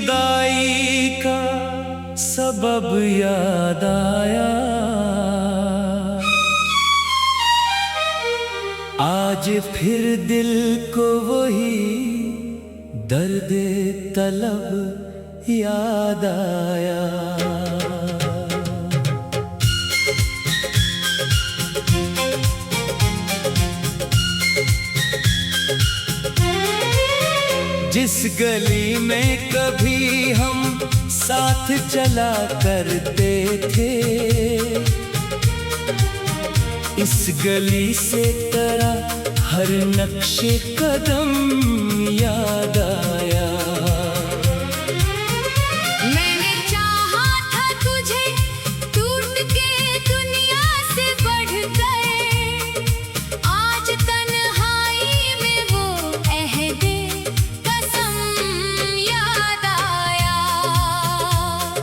जुदाई का सबब याद आया। आज फिर दिल को वही दर्द तलब याद आया। जिस गली में कभी हम साथ चला करते थे, इस गली से तेरा हर नक्शे कदम याद आया। मैंने चाहा था तुझे टूट के दुनिया से बढ़कर, आज तन्हाई में वो अहदे कसम याद आया।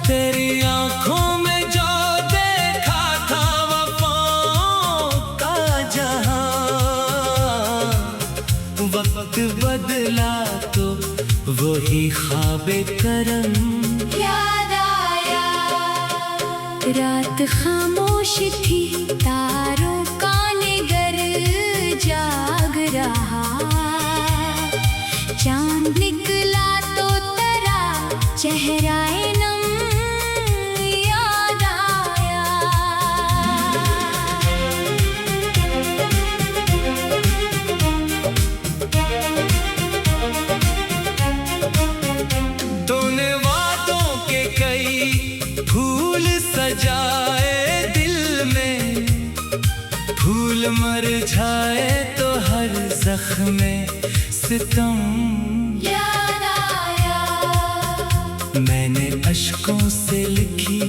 तेरी आंखों में जो देखा था वफाओं का जहां, वक्त बदला तो वही ख्वाबे करम याद आया। रात खामोश थी, तारों का निगर जाग रहा, चांद निकला तो तेरा चेहराए नम याद आया। तूने वादों के कई फूल सजाए दिल में, फूल मुरझाए तो हर जख्म में सितम याद आया। मैंने अश्कों से लिखी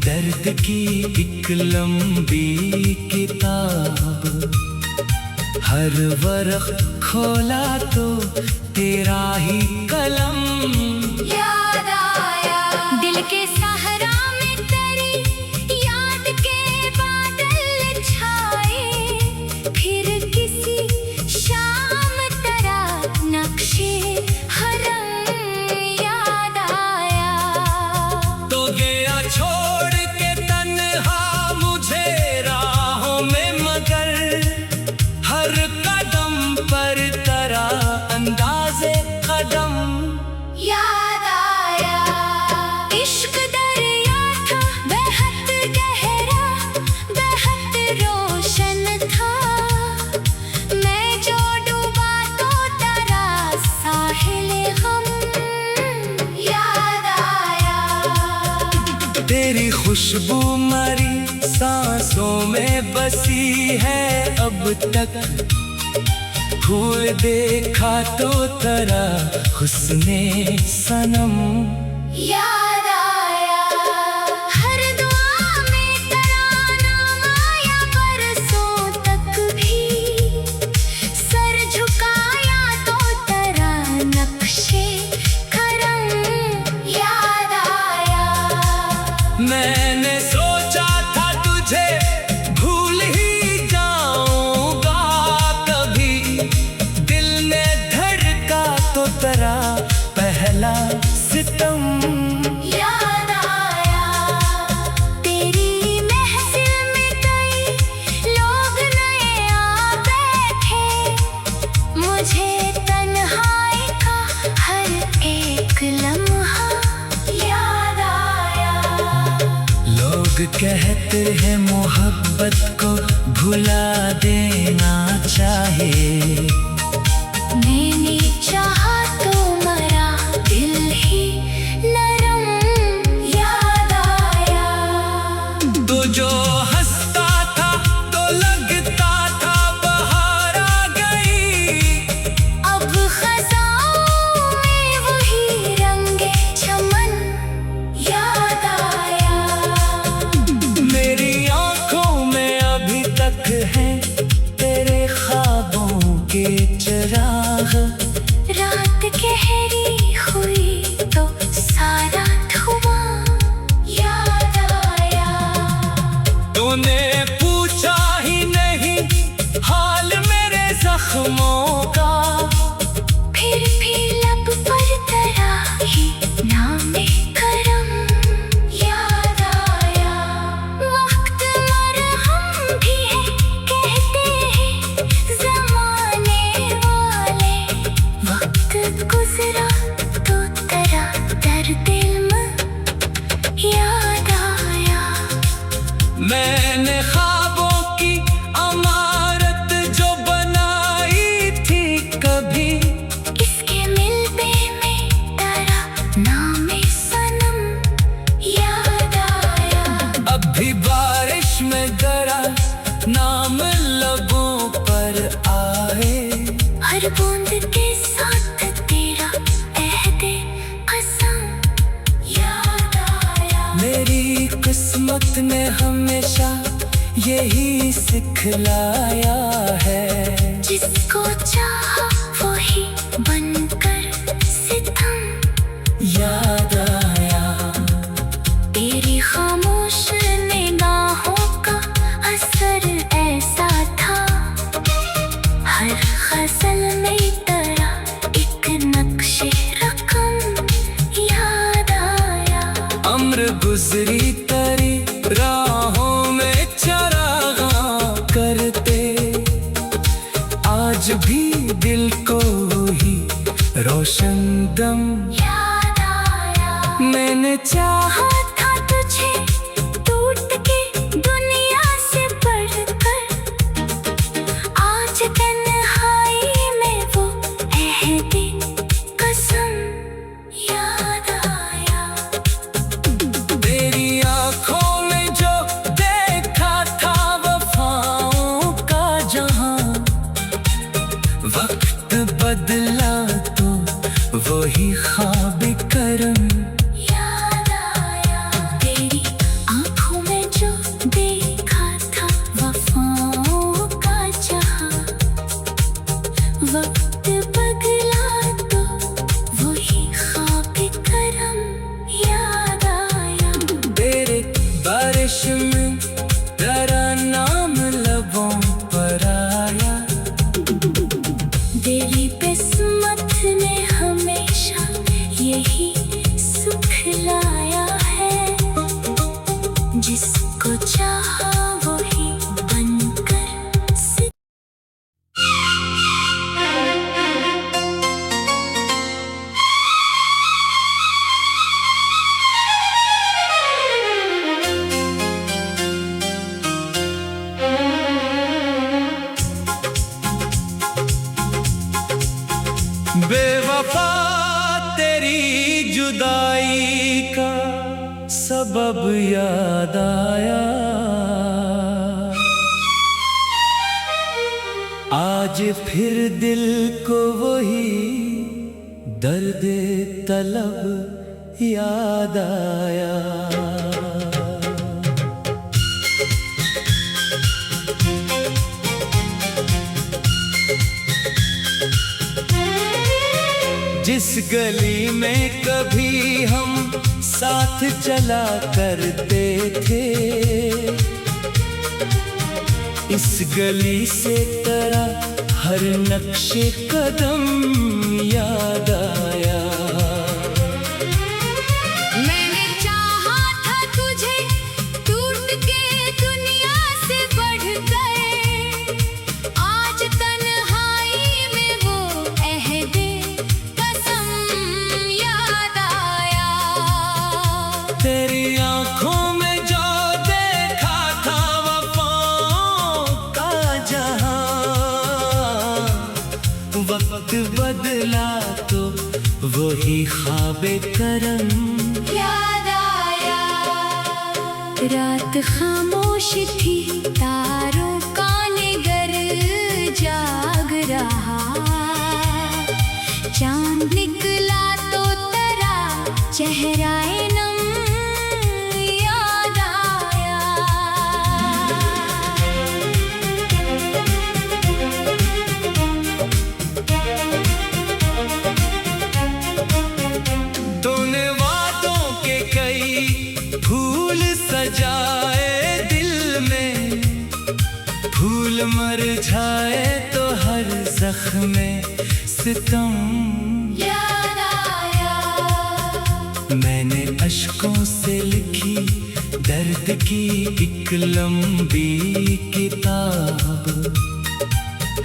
दर्द की एक लंबी किताब, हर वर्क खोला तो तेरा ही कलम याद आया। दिल के सहरा में तेरी याद के बादल छाए, फिर किसी शाम तेरा नक्शे हरम याद आया। तो गया छोड़ के तन्हा मुझे राहों में, मगर हर कदम पर तेरा अंदाज़े कदम याद आया। इश्क दरिया था बेहद गहरा, बेहद रोशन था, मैं जो डूबा तो तेरा साहिल गम याद आया। तेरी खुशबू मरी सांसों में बसी है अब तक, फूल देखा तो तेरा हुस्ने सनम याद आया। हर दुआ में तेरा नाम आया, बरसों तक भी सर झुकाया तो तेरा नक्शे करम याद आया। मैंने सोचा था तुझे भूल ही जाऊंगा कभी, दिल ने धड़का तो तेरा पहला सितम याद आया। तेरी महफिल में कई लोग नए आ बैठे, मुझे तन्हाई का हर एक लम्हा याद आया। लोग कहते हैं मोहब्बत को भुला देना चाहिए, मैंने चाहा तो मरा दिल ही नरम याद आया। तो जो हंसता था तो लगता था बाहर आ गई, अब खज़ाओं में वही रंगे चमन याद आया। मेरी आंखों में अभी तक है तेरे ख्वाबों के चिराग, रात गहरी हुई तो सारा धुआं याद आया। तूने पूछा ही नहीं हाल मेरे जख्मों का, फिर भी लब पर तेरा ही नाम आए। हर बूंद के साथ तेरा अहदे कसम याद आया। मेरी किस्मत ने हमेशा यही सिखलाया है। जिसको चाहा वही बनकर सितम याद आया। तेरी खामोश निगाहों का असर ऐसा था। हर गजल में तेरा एक नक्शे रकम याद आया। अम्र गुजरी तरी राहों में चरागा करते, आज भी दिल को ही रोशन दम याद आया। मैंने चाहा था तुझे टूट के दुनिया से बढ़कर। आज तन्हाई में वो अहदे कसम याद आया। तेरी आंखों में जो देखा था वफाओं का जहां, वक्त बदला तो वही ख्वाब करम याद आया। तेरी आंखों में जो देखा था वफाओं का जहां, वक्त बदला तो वही ख्वाब करम याद आया। तेरे बारिश में तेरा नाम लबों पर आया। तेरी किस्मत ने हमेशा यही सुख लाया है। जिसको चाहा वही बनकर सितम। बेवफा तेरी जुदाई का सबब याद आया। आज फिर दिल को वही दर्द तलब याद आया। जिस गली में कभी हम साथ चला करते थे, इस गली से तेरा हर नक्शे कदम याद आया। मैंने चाहा था तुझे टूट के दुनिया से बढ़कर। आज तन्हाई में वो अहदे कसम याद आया। तेरी आंखों में जो देखा था वफाओं का जहां, वक्त बदला तो वही ख्वाबे करम याद आया। रात खामोश थी तारों का निगर जाग रहा। चांद निकला तो तेरा चेहराए नम याद आया। तूने वादों के कई फूल सजाए दिल में, फूल मुरझाए तो हर जख्म में सितम याद आया। मैंने अश्कों से लिखी दर्द की एक लंबी किताब।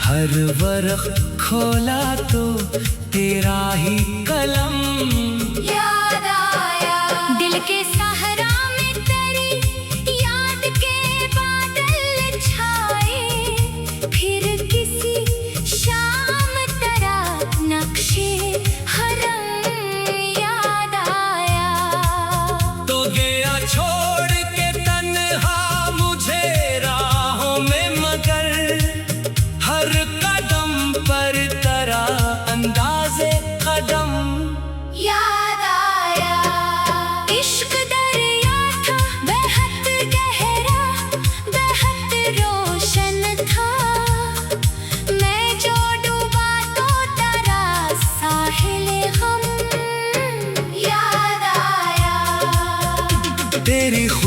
हर वर्क खोला तो तेरा ही कलम याद आया। दिल के सहरा में तेरी याद के बादल छाए। फिर किसी शाम तेरा नक्शे हरम याद आया। तो गया छोड़ के तन्हा मुझे राहों में, मगर हर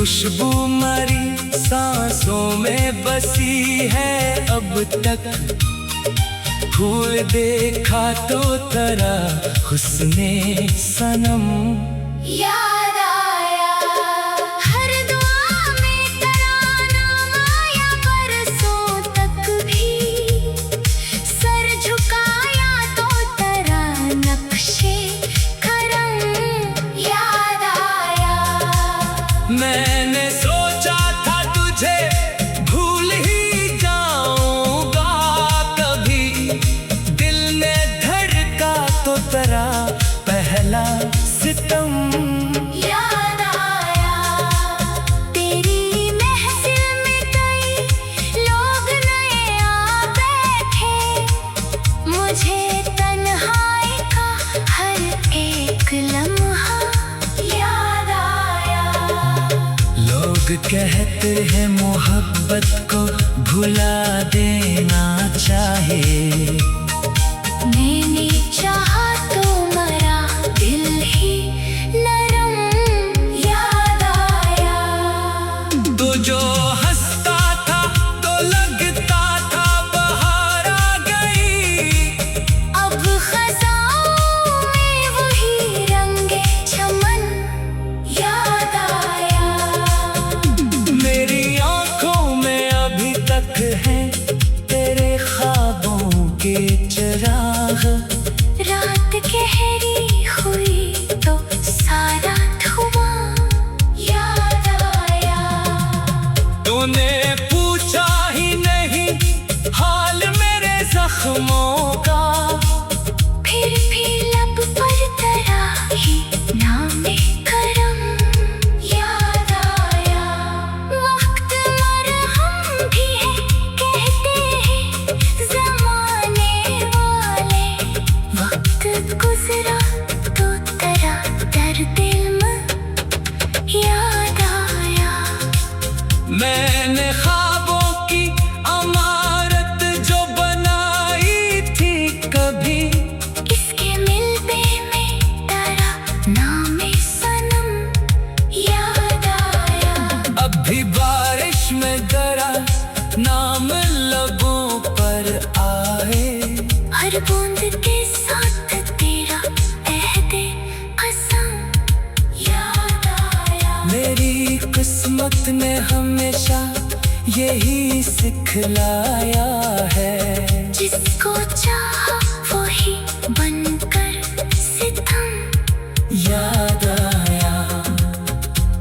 खुशबू मरी सांसों में बसी है अब तक। फूल देखा तो तरा हुस्ने सनम याद आया। हर दुआ में तेरा नाम आया, बरसों तक भी सर झुकाया तो तेरा नक्शे करम याद आया। मैंने सोचा था तुझे भूल ही जाऊंगा कभी, दिल ने धड़का तो तेरा पहला सितम याद आया। तेरी महफिल में कई लोग नए आ बैठे, मुझे तन्हाई का हर एक लम्हा याद आया। लोग कहते हैं मोहब्बत को भुला देना चाहिए, मैंने चाहा तो मरा दिल ही नरम याद आया। तू जो हंसता था तो लगता था बाहर आ गई, अब खज़ाओं में वही रंगे चमन याद आया। मेरी आंखों में अभी तक है तेरे ख्वाबों के चिराग। रात गहरी हुई तो सारा धुआं याद आया। तूने पूछा ही नहीं हाल मेरे जख्मों का, फिर भी लब पर तेरा ही नाम करम याद आया। वक्त मरहम भी है कहते हैं ज़माने वाले, वक्त गुज़रा तो तेरा दर्द इल्म याद आया। मैंने ख्वाबों की अमारत जो बनाई थी कभी, इसके मिलबे में तेरा नाम सनम याद आया। अब भी बारिश में गरा नाम लबों पर आए, हर बूंद के साथ तेरा अहदे कसम याद आया। मेरी किस्मत ने हमेशा यही सिखलाया है, जिसको चाहा वही बनकर सितम याद आया।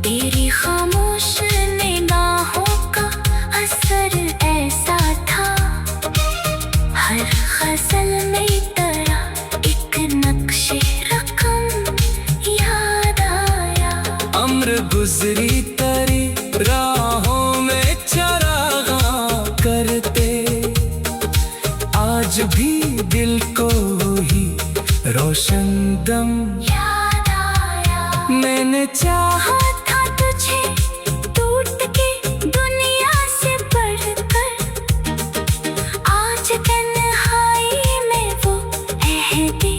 तेरी खामोश निगाहों का असर ऐसा था, हर गज़ल में तेरा एक नक्शे रकम याद आया। उम्र गुजरी तेरी राहों में चरागा करते, आज भी दिल को ही रोशन दम याद आया। मैंने चाहा था तुझे टूट के दुनिया से बढ़कर, आज तन्हाई में वो अहदे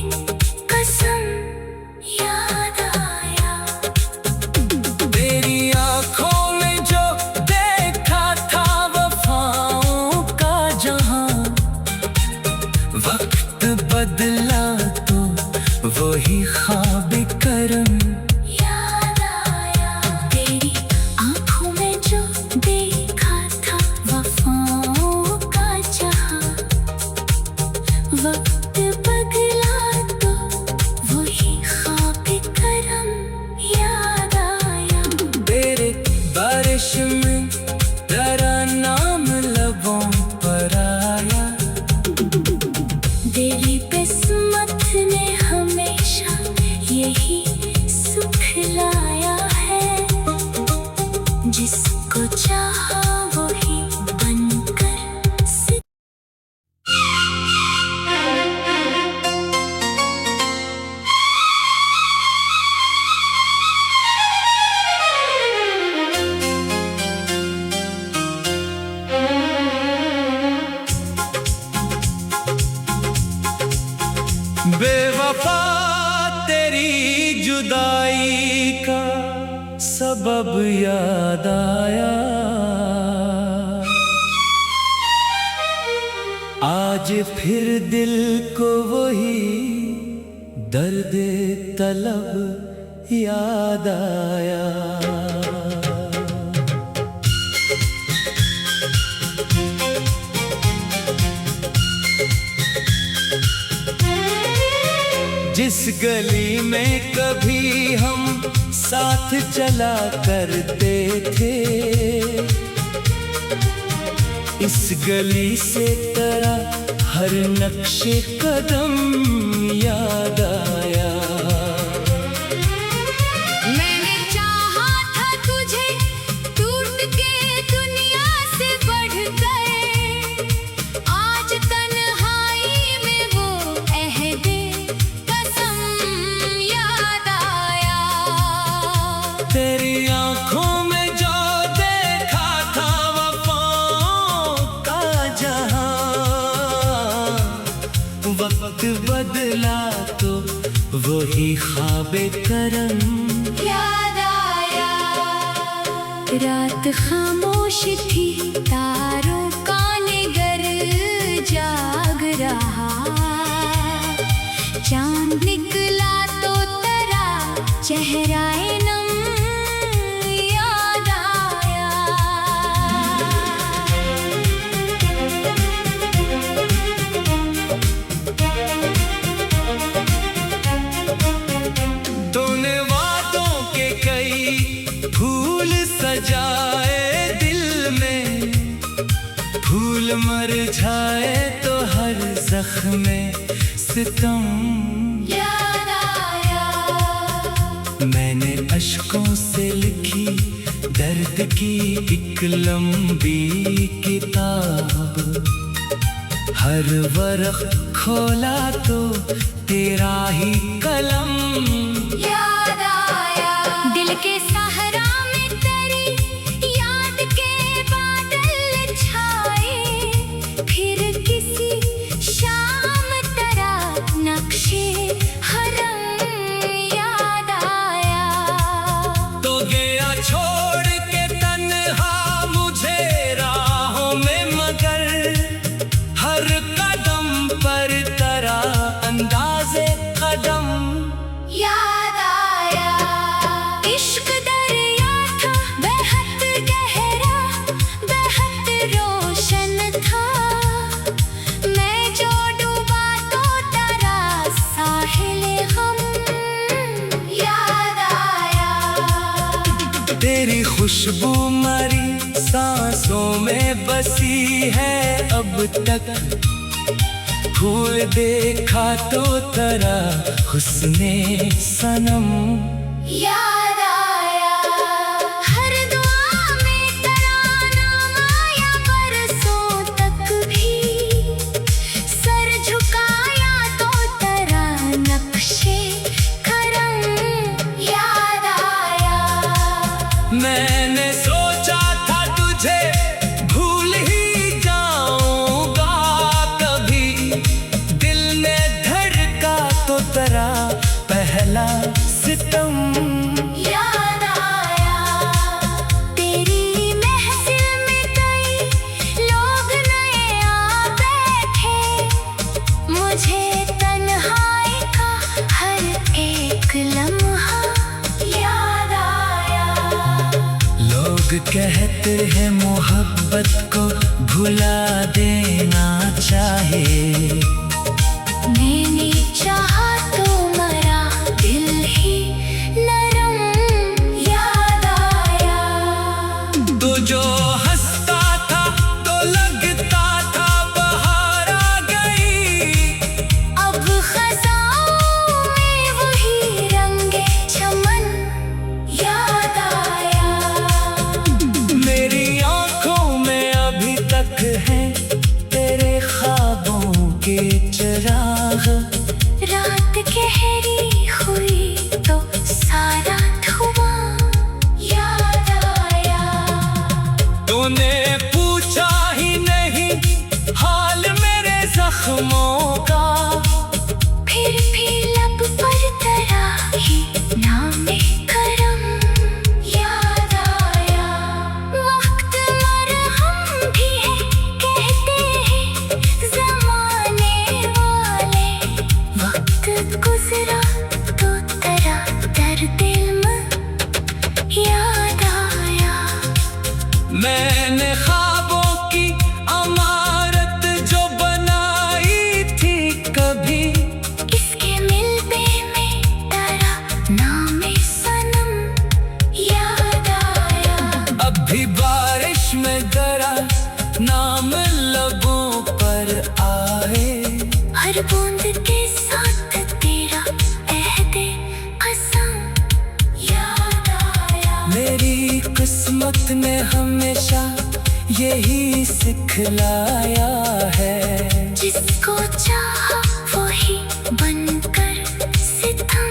कसम याद आया। तेरी आंखों में जो देखा था वफाओं का जहां, वक्त बदला तो वही ख्वाब करम याद आया। तेरी आंखों में जो देखा था वफाओं का जहां, वक्त बदला तो वही ख्वाब करम याद आया। तेरे बारिश में तेरा नाम लबों पर आया, तेरी किस्मत ने हमेशा यही सुख लाया है, जिसको चाहा वही बनकर अब याद आया। आज फिर दिल को वही दर्द तलब याद आया। जिस गली में कभी हम साथ चला करते थे, इस गली से तेरा हर नक्शे कदम याद आया। मैंने चाहा था तुझे टूट के दुनिया से बढ़कर, आज तन्हाई में वो अहदे कसम याद आया। तेरी आंखों में जो देखा था वफाओं का जहां, वक्त बदला तो वही ख्वाबे करम याद आया। रात खामोश थी, तारों का निगर जाग रहा, चांद निकला तो तेरा चेहराए नम याद आया। तूने वादों के कई फूल सजाए दिल में, फूल मुरझाए तो हर जख्म में सितम याद आया। मैंने अश्कों से लिखी दर्द की एक लंबी किताब, हर वर्क खोला तो तेरा ही कलम याद आया। दिल के सहारा में तेरी याद के बादल छाए, फिर किसी शाम तेरा नक्शे हरम याद आया। तो गया छोड़ के तन्हा मुझे राहों में, मगर हर कदम पर तेरा अंदाज़े कदम याद आया। इश्क दरिया था बेहद गहरा, बेहद रोशन था, मैं जो डूबा तो तेरा साहिल गम याद आया। तेरी खुशबू मरी सांसों में बसी है अब तक, फूल देखा तो तेरा हुस्ने सनम याद आया। हर दुआ में तेरा नाम आया, बरसों तक भी सर झुकाया तो तेरा नक्शे करम याद आया। मैंने सोचा था तुझे भूल ही जाऊंगा कभी, दिल ने धड़का तो तेरा पहला सितम याद आया। तेरी महफिल में कई लोग नए आ बैठे, मुझे तन्हाई का हर एक लम्हा याद आया। लोग कहते हैं मोहब्बत को भुला देना चाहे, मैंने चाहा तो मरा दिल ही नरम याद आया। तो जो हंसता था तो लगता था बहार आ गई, अब खज़ाओं में वही रंगे चमन याद आया। मेरी आंखों में अभी तक है तेरे ख्वाबों के चिराग, रात गहरी हुई तो सारा धुआं याद आया। तूने पूछा ही नहीं हाल मेरे जख्मों का, फिर भी लब पर तेरा ही नाम करम याद हर बूंद के साथ तेरा अहदे कसम याद आया। मेरी किस्मत ने हमेशा यही सिखलाया है, जिसको चाहा वही बनकर सितम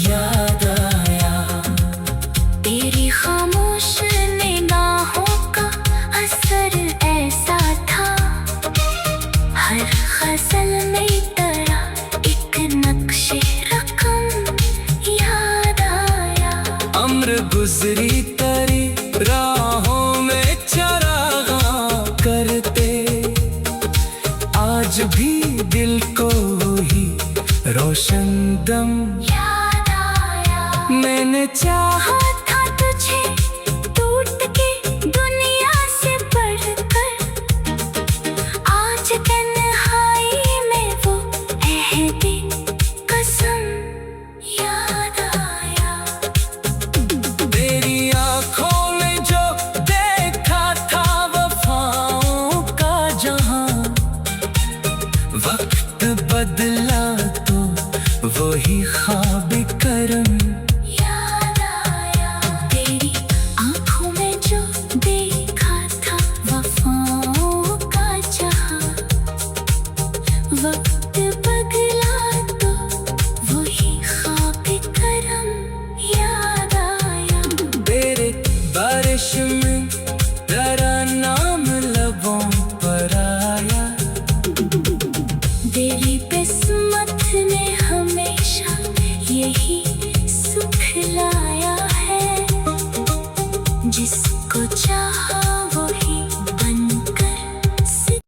याद आया। तेरी खामोश निगाहों का असर ऐसा था, हर गजल में तेरा एक नक्शे रकम याद आया। अम्र गुजरी तेरी राहों में चरागा करते, आज भी दिल को ही रोशन दम याद आया। मैंने चाहा था तुझे टूट के दुनिया से बढ़कर, आज तन्हाई में वो अहदे कसम याद आया। तेरी आँखों में जो देखा था वफाओं का जहां, वक्त बदला तो वही ख्वाब करम याद आया। तेरी आँखों में जो देखा था वफाओं का जहां, वक्त बदला तो वही ख्वाब करम याद आया। तेरे बारिश में तेरा नाम लबों पर आया, तेरी किस्मत ने हमेशा यही सुख लाया है, जिसको चाहा वही बनकर सितम।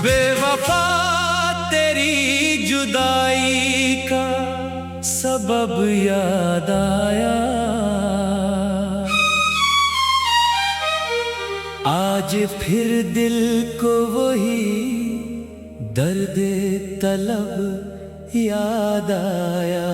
बेवफा तेरी जुदाई का सबब याद आया, आज फिर दिल को वही दर्द तलब याद आया।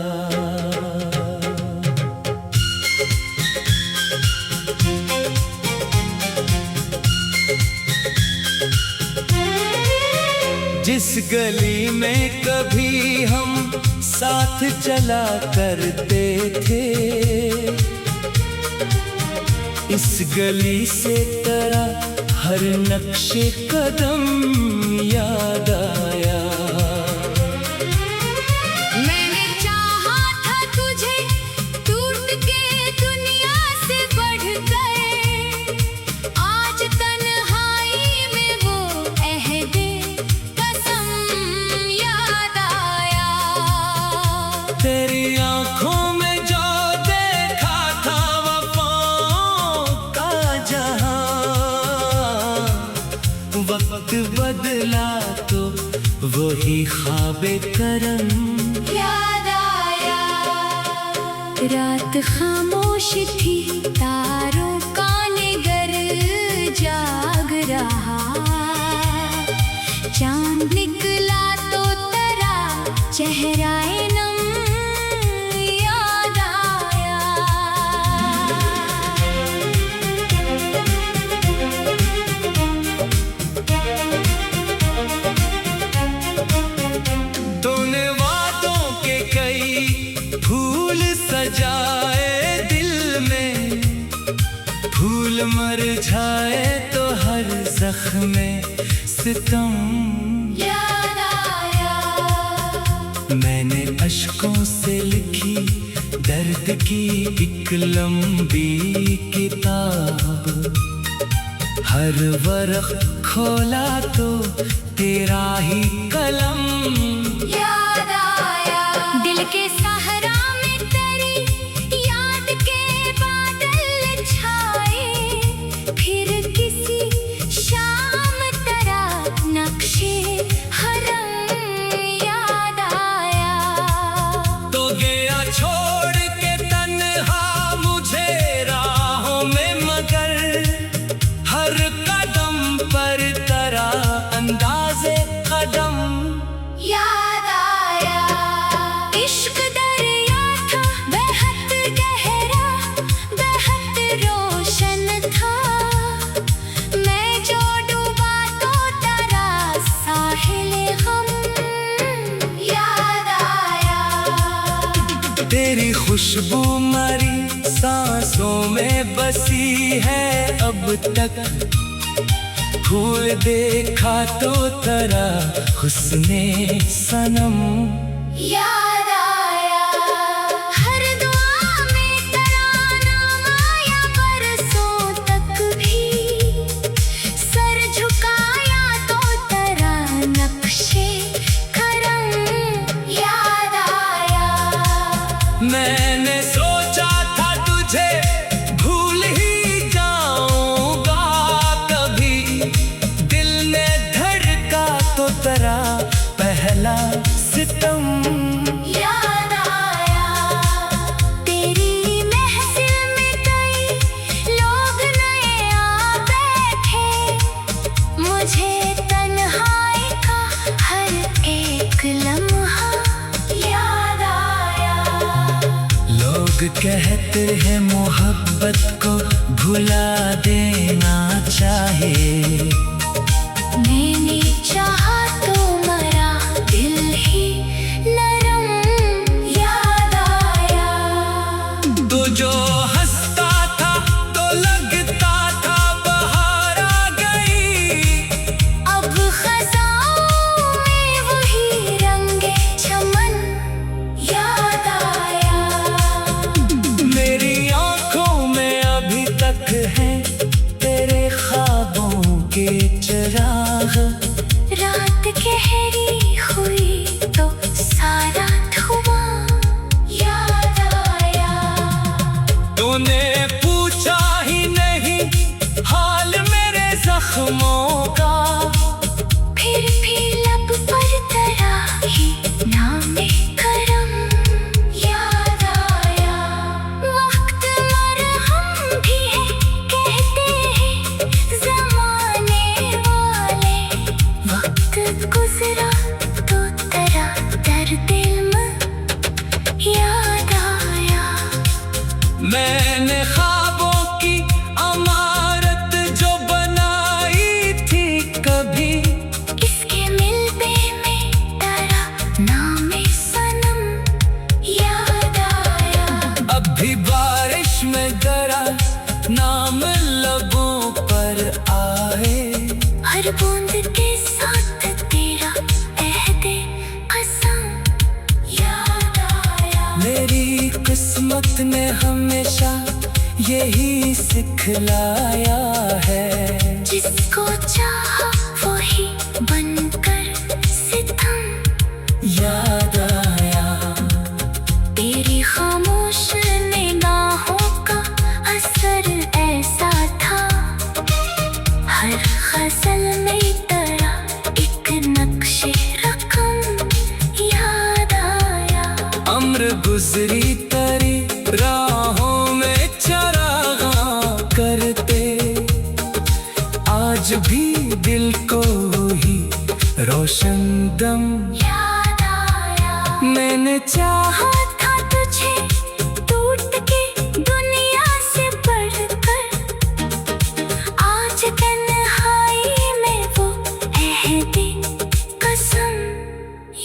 जिस गली में कभी हम साथ चला करते थे, इस गली से तेरा हर नक्शे कदम याद आया। मैंने चाहा था तुझे टूट के दुनिया से बढ़कर, आज तन्हाई में वो अहदे कसम याद आया। तेरी आँखों में जो देखा था वफाओं का जहां, वक्त बदला तो वही ख्वाबे करम याद आया। रात खामोश थी, तारों का निगर जाग रहा, चांद निकला तो तेरा चेहराए नम याद आया। तूने वादों के कई फूल सजाए दिल में, फूल मुरझाए तो हर जख्म में सितम याद आया। मैंने अश्कों से लिखी दर्द की एक लंबी किताब, हर वर्ख खोला तो तेरा ही कलम याद आया। दिल के सहरा में तेरी याद के बादल छाए, फिर किसी शाम तेरा नक्शे हरम याद आया। तो गया छोड़ के तन्हा मुझे राहों में, मगर हर कदम खुशबू मरी सांसों में बसी है अब तक। फूल देखा तो तरा हुस्ने सनम याद आया। हर दुआ में तराना आया, बरसों तक भी सर झुकाया तो तरा नक्शे करम याद आया। मैंने सोचा था तुझे भूल ही जाऊंगा कभी, दिल ने धड़का तो तरा पहला सितम याद आया। तेरी महफिल में कई लोग नए आ बैठे, मुझे तन्हाई का हर एक लम्हा याद आया। लोग कहते हैं मोहब्बत को भुला देना चाहिए, मैंने चाहा तो मरा दिल ही नरम याद आया। तो जो हंसता था तो लगता था बहार आ गई, अब खज़ाओं में वही रंगे चमन याद आया। मेरी आंखों में अभी तक है तेरे ख्वाबों के चिराग। रात गहरी हुई तो सारा धुआं याद आया। तूने पूछा ही नहीं हाल मेरे जख्मों का, फिर भी लब पर तरा ही नामे करम याद आया। वक्त मरहम भी है कहते हैं ज़माने वाले, वक्त गुज़रा तो तरा दर्द दिल याद आया। मैंने ख्वाबों की अमारत जो बनाई थी कभी, इसके मिलबे में तरा नामे सनम याद आया। अब भी बारिश में जरा नाम लबों पर आए, हर बूंद के साथ तेरा अहदे कसम याद आया। मेरी किस्मत ने हमेशा यही सिखलाया है, जिसको चाहा वही बनकर सितम याद आया। तेरी खामोश निगाहों का असर ऐसा था, हर गज़ल में तरा एक नक्शे रकम याद आया। अम्र गुजरी तरी राहों में चरागा करते, आज भी दिल को ही रोशन दम याद आया। मैंने चाहा था तुझे टूट के दुनिया से बढ़कर, आज तन्हाई में वो अहदे कसम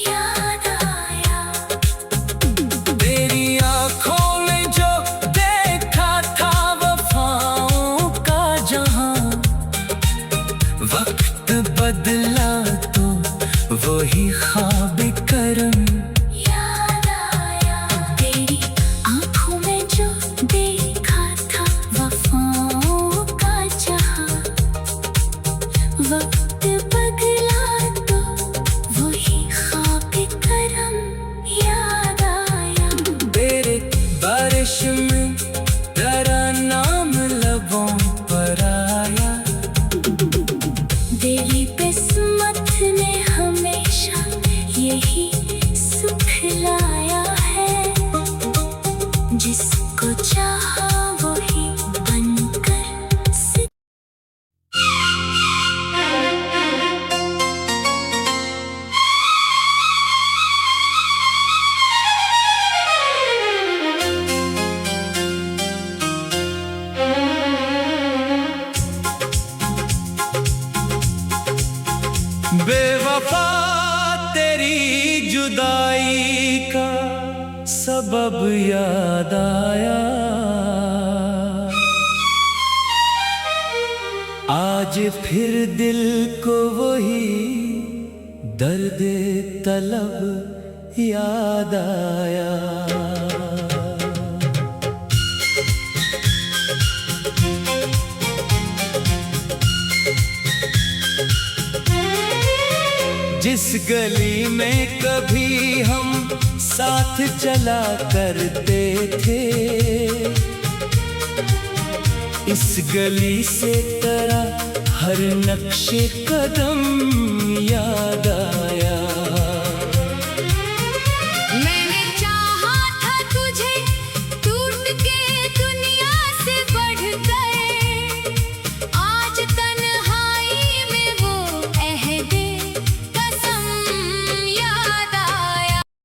याद आया। तेरी आंखों में जो देखा था वफाओं का जहां, वक्त बदला तो वही ख्वाब करम याद आया। तेरी आँखों में जो देखा था वफाओं का जहां, वक्त बदला तो वही ख्वाब करम याद आया। तेरे बारिश में तेरा नाम लबों पर आया, तेरी किस्मत ने हमेशा यही सुख लाया है, जिसको चाहा वही बनकर सितम बेवफा तेरी जुदाई का सब सबब याद आया। आज फिर दिल को वही दर्द तलब याद आया। जिस गली में कभी हम साथ चला करते थे, इस गली से तेरा हर नक्शे कदम याद आया।